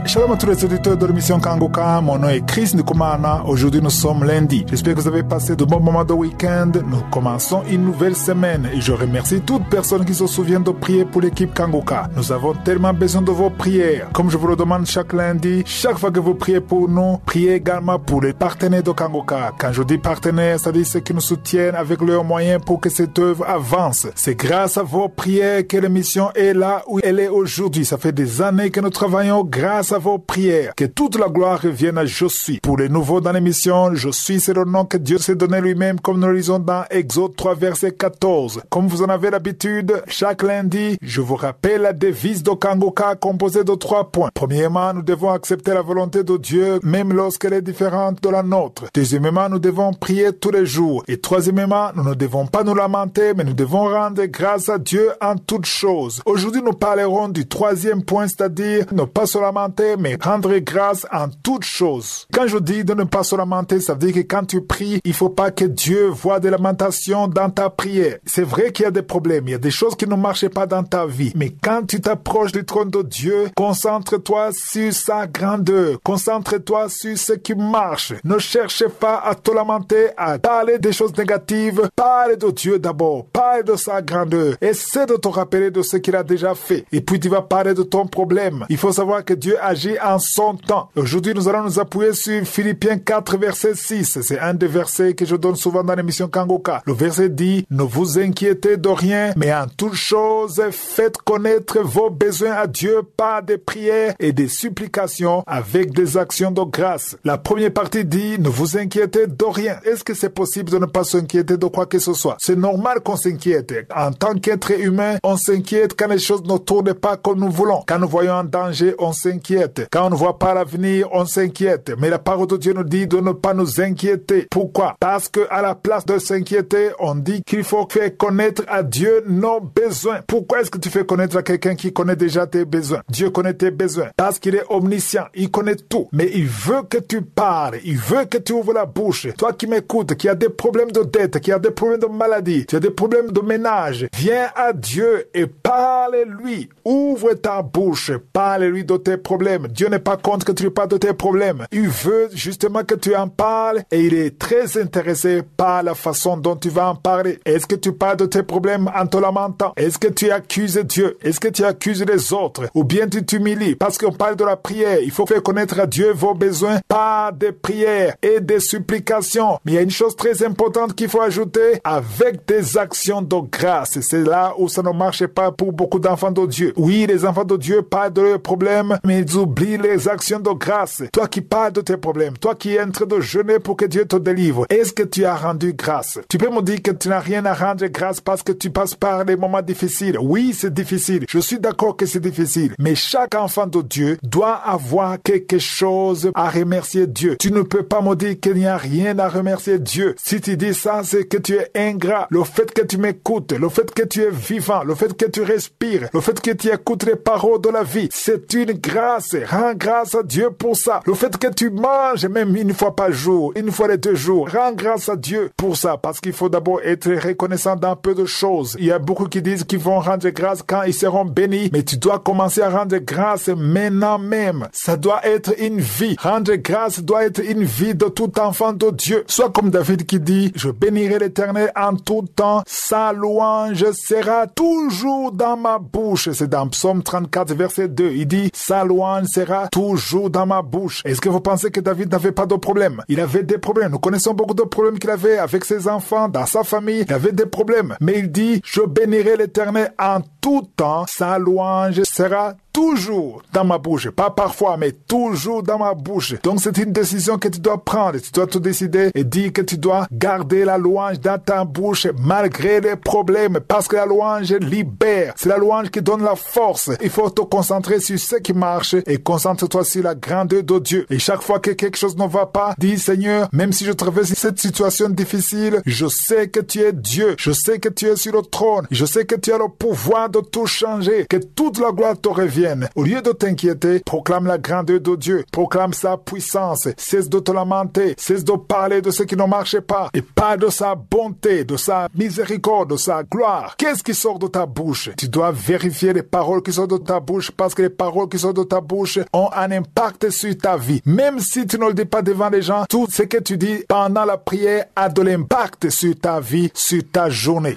Shalom à tous les auditeurs de l'émission Kangoka, mon nom est Chris Nkumana. Aujourd'hui nous sommes lundi. J'espère que vous avez passé de bons moments de week-end. Nous commençons une nouvelle semaine et je remercie toute personne qui se souvient de prier pour l'équipe Kangoka. Nous avons tellement besoin de vos prières. Comme je vous le demande chaque lundi, chaque fois que vous priez pour nous, priez également pour les partenaires de Kangoka. Quand je dis partenaires, ça veut dire ceux qui nous soutiennent avec leurs moyens pour que cette œuvre avance. C'est grâce à vos prières que l'émission est là où elle est aujourd'hui. Ça fait des années que nous travaillons grâce à vos prières. Que toute la gloire revienne à Je suis. Pour les nouveaux dans l'émission, Je suis, c'est le nom que Dieu s'est donné lui-même, comme nous le lisons dans Exode 3, verset 14. Comme vous en avez l'habitude, chaque lundi, je vous rappelle la devise de Kangoka composée de 3 points. Premièrement, nous devons accepter la volonté de Dieu, même lorsqu'elle est différente de la nôtre. Deuxièmement, nous devons prier tous les jours. Et troisièmement, nous ne devons pas nous lamenter, mais nous devons rendre grâce à Dieu en toutes choses. Aujourd'hui, nous parlerons du 3e point, c'est-à-dire ne pas se lamenter, mais rendre grâce en toutes choses. Quand je dis de ne pas se lamenter, ça veut dire que quand tu pries, il faut pas que Dieu voie des lamentations dans ta prière. C'est vrai qu'il y a des problèmes, il y a des choses qui ne marchent pas dans ta vie, mais quand tu t'approches du trône de Dieu, concentre-toi sur sa grandeur, concentre-toi sur ce qui marche. Ne cherche pas à te lamenter, à parler des choses négatives. Parle de Dieu d'abord, parle de sa grandeur. Essaie de te rappeler de ce qu'il a déjà fait. Et puis tu vas parler de ton problème. Il faut savoir que Dieu agit en son temps. Aujourd'hui, nous allons nous appuyer sur Philippiens 4, verset 6. C'est un des versets que je donne souvent dans l'émission Kangoka. Le verset dit, ne vous inquiétez de rien, mais en toutes choses, faites connaître vos besoins à Dieu par des prières et des supplications avec des actions de grâce. La première partie dit, ne vous inquiétez de rien. Est-ce que c'est possible de ne pas s'inquiéter de quoi que ce soit? C'est normal qu'on s'inquiète. En tant qu'être humain, on s'inquiète quand les choses ne tournent pas comme nous voulons. Quand nous voyons un danger, on s'inquiète. Quand on ne voit pas l'avenir, on s'inquiète. Mais la parole de Dieu nous dit de ne pas nous inquiéter. Pourquoi? Parce que à la place de s'inquiéter, on dit qu'il faut faire connaître à Dieu nos besoins. Pourquoi est-ce que tu fais connaître à quelqu'un qui connaît déjà tes besoins? Dieu connaît tes besoins. Parce qu'il est omniscient. Il connaît tout. Mais il veut que tu parles. Il veut que tu ouvres la bouche. Toi qui m'écoutes, qui as des problèmes de dette, qui as des problèmes de maladie, tu as des problèmes de ménage, viens à Dieu et parle-lui. Ouvre ta bouche. Parle-lui de tes problèmes. Dieu n'est pas contre que tu lui parles de tes problèmes. Il veut justement que tu en parles et il est très intéressé par la façon dont tu vas en parler. Est-ce que tu parles de tes problèmes en te lamentant? Est-ce que tu accuses Dieu? Est-ce que tu accuses les autres? Ou bien tu t'humilies? Parce qu'on parle de la prière. Il faut faire connaître à Dieu vos besoins par des prières et des supplications. Mais il y a une chose très importante qu'il faut ajouter, avec des actions de grâce. C'est là où ça ne marche pas pour beaucoup d'enfants de Dieu. Oui, les enfants de Dieu parlent de leurs problèmes, mais ils oublient les actions de grâce. Toi qui parles de tes problèmes, toi qui es en train de jeûner pour que Dieu te délivre, est-ce que tu as rendu grâce? Tu peux me dire que tu n'as rien à rendre grâce parce que tu passes par des moments difficiles. Oui, c'est difficile. Je suis d'accord que c'est difficile. Mais chaque enfant de Dieu doit avoir quelque chose à remercier Dieu. Tu ne peux pas me dire qu'il n'y a rien à remercier Dieu. Si tu dis ça, c'est que tu es ingrat. Le fait que tu m'écoutes, le fait que tu es vivant, le fait que tu respires, le fait que tu écoutes les paroles de la vie, c'est une grâce. Rends grâce à Dieu pour ça. Le fait que tu manges même une fois par jour, une fois les 2 jours, rends grâce à Dieu pour ça, parce qu'il faut d'abord être reconnaissant dans peu de choses. Il y a beaucoup qui disent qu'ils vont rendre grâce quand ils seront bénis, mais tu dois commencer à rendre grâce maintenant même. Ça doit être une vie. Rendre grâce doit être une vie de tout enfant de Dieu. Soit comme David qui dit, je bénirai l'Éternel en tout temps, sa louange sera toujours dans ma bouche. C'est dans Psaume 34, verset 2. Il dit, sa louange sera toujours dans ma bouche. Est-ce que vous pensez que David n'avait pas de problème? Il avait des problèmes. Nous connaissons beaucoup de problèmes qu'il avait avec ses enfants, dans sa famille. Il avait des problèmes. Mais il dit, je bénirai l'Éternel en tout temps, sa louange sera toujours dans ma bouche. Pas parfois, mais toujours dans ma bouche. Donc c'est une décision que tu dois prendre. Tu dois te décider et dire que tu dois garder la louange dans ta bouche malgré les problèmes. Parce que la louange libère. C'est la louange qui donne la force. Il faut te concentrer sur ce qui marche et concentre-toi sur la grandeur de Dieu. Et chaque fois que quelque chose ne va pas, dis Seigneur, même si je traverse cette situation difficile, je sais que tu es Dieu. Je sais que tu es sur le trône. Je sais que tu as le pouvoir de tout changer. Que toute la gloire te revienne. viennent. Au lieu de t'inquiéter, proclame la grandeur de Dieu, proclame sa puissance, cesse de te lamenter, cesse de parler de ce qui ne marche pas et parle de sa bonté, de sa miséricorde, de sa gloire. Qu'est-ce qui sort de ta bouche? Tu dois vérifier les paroles qui sortent de ta bouche parce que les paroles qui sortent de ta bouche ont un impact sur ta vie. Même si tu ne le dis pas devant les gens, tout ce que tu dis pendant la prière a de l'impact sur ta vie, sur ta journée.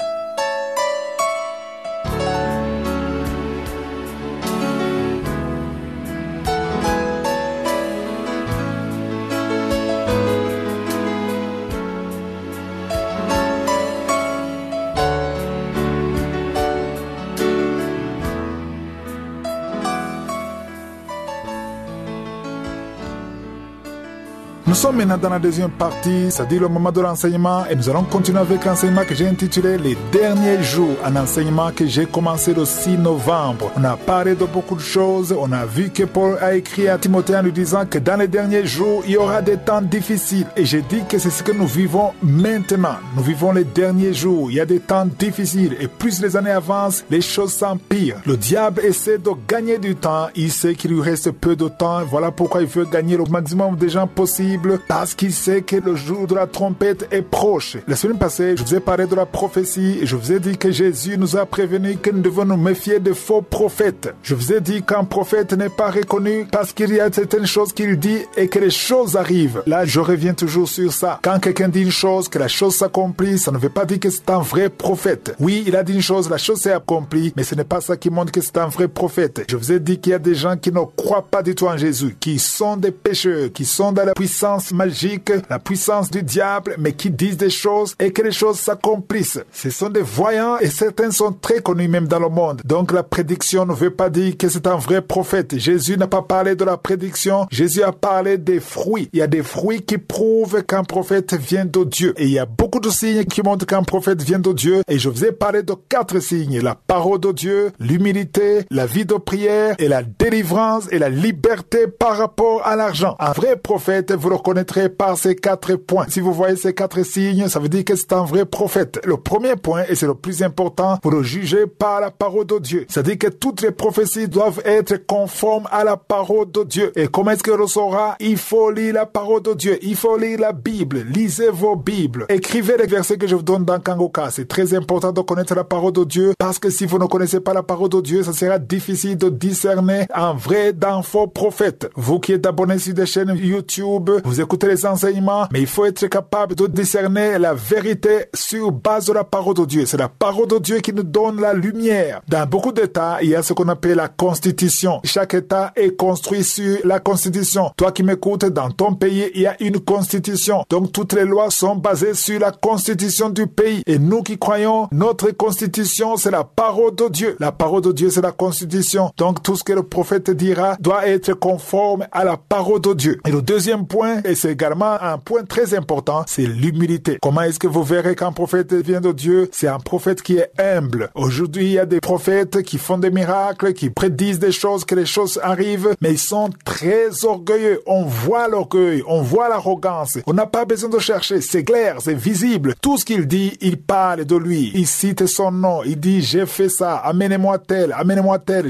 Nous sommes maintenant dans la deuxième partie, c'est-à-dire le moment de l'enseignement, et nous allons continuer avec l'enseignement que j'ai intitulé Les derniers jours, un enseignement que j'ai commencé le 6 novembre. On a parlé de beaucoup de choses, on a vu que Paul a écrit à Timothée en lui disant que dans les derniers jours, il y aura des temps difficiles. Et j'ai dit que c'est ce que nous vivons maintenant. Nous vivons les derniers jours, il y a des temps difficiles, et plus les années avancent, les choses s'empirent. Le diable essaie de gagner du temps, il sait qu'il lui reste peu de temps, voilà pourquoi il veut gagner le maximum de gens possible, parce qu'il sait que le jour de la trompette est proche. La semaine passée, je vous ai parlé de la prophétie et je vous ai dit que Jésus nous a prévenu que nous devons nous méfier de faux prophètes. Je vous ai dit qu'un prophète n'est pas reconnu parce qu'il y a certaines choses qu'il dit et que les choses arrivent. Là, je reviens toujours sur ça. Quand quelqu'un dit une chose, que la chose s'accomplit, ça ne veut pas dire que c'est un vrai prophète. Oui, il a dit une chose, la chose s'est accomplie, mais ce n'est pas ça qui montre que c'est un vrai prophète. Je vous ai dit qu'il y a des gens qui ne croient pas du tout en Jésus, qui sont des pécheurs, qui sont dans la puissance magique, la puissance du diable, mais qui disent des choses et que les choses s'accomplissent. Ce sont des voyants et certains sont très connus même dans le monde. Donc la prédiction ne veut pas dire que c'est un vrai prophète. Jésus n'a pas parlé de la prédiction, Jésus a parlé des fruits. Il y a des fruits qui prouvent qu'un prophète vient de Dieu. Et il y a beaucoup de signes qui montrent qu'un prophète vient de Dieu. Et je vous ai parlé de 4 signes. La parole de Dieu, l'humilité, la vie de prière et la délivrance et la liberté par rapport à l'argent. Un vrai prophète, vous le connaîtrez par ces 4 points. Si vous voyez ces 4 signes, ça veut dire que c'est un vrai prophète. Le premier point, et c'est le plus important, vous le jugez par la parole de Dieu. C'est-à-dire que toutes les prophéties doivent être conformes à la parole de Dieu. Et comment est-ce que le saura? Il faut lire la parole de Dieu. Il faut lire la Bible. Lisez vos Bibles. Écrivez les versets que je vous donne dans Kangoka. C'est très important de connaître la parole de Dieu parce que si vous ne connaissez pas la parole de Dieu, ça sera difficile de discerner un vrai d'un faux prophète. Vous qui êtes abonnés sur des chaînes YouTube, vous écoutez les enseignements, mais il faut être capable de discerner la vérité sur base de la parole de Dieu. C'est la parole de Dieu qui nous donne la lumière. Dans beaucoup d'États, il y a ce qu'on appelle la Constitution. Chaque État est construit sur la Constitution. Toi qui m'écoutes, dans ton pays, il y a une Constitution. Donc toutes les lois sont basées sur la Constitution du pays. Et nous qui croyons, notre Constitution, c'est la parole de Dieu. La parole de Dieu, c'est la Constitution. Donc tout ce que le prophète dira doit être conforme à la parole de Dieu. Et le deuxième point, et c'est également un point très important, c'est l'humilité. Comment est-ce que vous verrez qu'un prophète vient de Dieu? C'est un prophète qui est humble. Aujourd'hui, il y a des prophètes qui font des miracles, qui prédisent des choses, que les choses arrivent, mais ils sont très orgueilleux. On voit l'orgueil, on voit l'arrogance. On n'a pas besoin de chercher, c'est clair, c'est visible. Tout ce qu'il dit, il parle de lui. Il cite son nom, il dit j'ai fait ça, amenez-moi tel,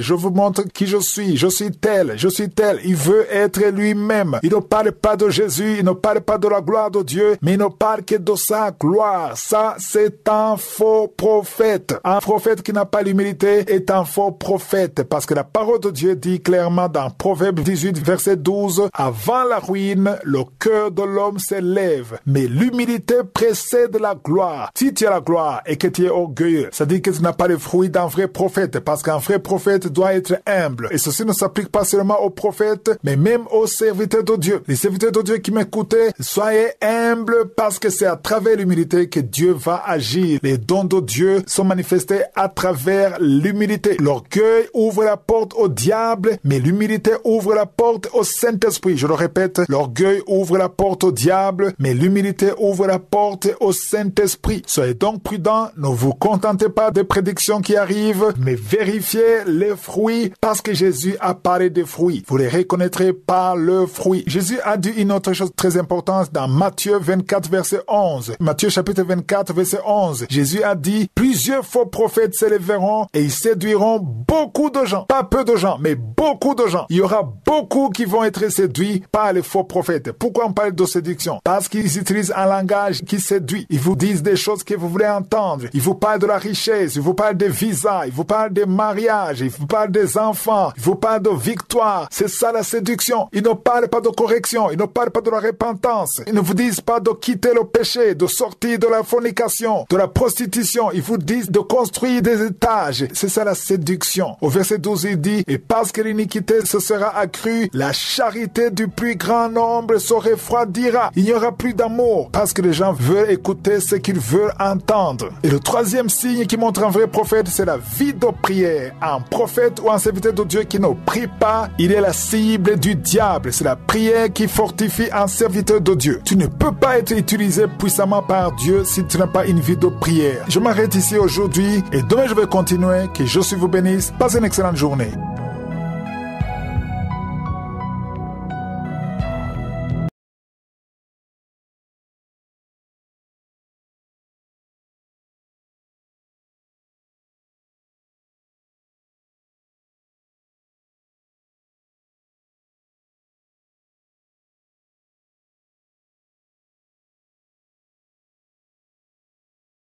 je vous montre qui je suis tel, je suis tel. Il veut être lui-même. Il ne parle pas de Jésus, il ne parle pas de la gloire de Dieu, mais il ne parle que de sa gloire. Ça, c'est un faux prophète. Un prophète qui n'a pas l'humilité est un faux prophète, parce que la parole de Dieu dit clairement dans Proverbe 18, verset 12, « Avant la ruine, le cœur de l'homme s'élève, mais l'humilité précède la gloire. » Si tu as la gloire et que tu es orgueilleux, ça dit que tu n'as pas le fruit d'un vrai prophète, parce qu'un vrai prophète doit être humble. Et ceci ne s'applique pas seulement aux prophètes, mais même aux serviteurs de Dieu. Les serviteurs de Dieu qui m'écoutez, soyez humbles parce que c'est à travers l'humilité que Dieu va agir. Les dons de Dieu sont manifestés à travers l'humilité. L'orgueil ouvre la porte au diable, mais l'humilité ouvre la porte au Saint-Esprit. Je le répète, l'orgueil ouvre la porte au diable, mais l'humilité ouvre la porte au Saint-Esprit. Soyez donc prudents, ne vous contentez pas des prédictions qui arrivent, mais vérifiez les fruits parce que Jésus a parlé des fruits. Vous les reconnaîtrez par leurs fruits. Jésus a dit une une autre chose très importante dans Matthieu 24, verset 11. Matthieu chapitre 24, verset 11. Jésus a dit, plusieurs faux prophètes s'élèveront et ils séduiront beaucoup de gens. Pas peu de gens, mais beaucoup de gens. Il y aura beaucoup qui vont être séduits par les faux prophètes. Pourquoi on parle de séduction? Parce qu'ils utilisent un langage qui séduit. Ils vous disent des choses que vous voulez entendre. Ils vous parlent de la richesse, ils vous parlent des visas, ils vous parlent des mariages, ils vous parlent des enfants, ils vous parlent de victoire. C'est ça la séduction. Ils ne parlent pas de correction, ils ne parlent pas de la repentance. Ils ne vous disent pas de quitter le péché, de sortir de la fornication, de la prostitution. Ils vous disent de construire des étages. C'est ça la séduction. Au verset 12, il dit, et parce que l'iniquité se sera accrue, la charité du plus grand nombre se refroidira. Il n'y aura plus d'amour parce que les gens veulent écouter ce qu'ils veulent entendre. Et le troisième signe qui montre un vrai prophète, c'est la vie de prière. Un prophète ou un serviteur de Dieu qui ne prie pas, il est la cible du diable. C'est la prière qui fortifie un serviteur de Dieu. Tu ne peux pas être utilisé puissamment par Dieu si tu n'as pas une vie de prière. Je m'arrête ici aujourd'hui et demain je vais continuer. Que Jésus vous bénisse. Passez une excellente journée.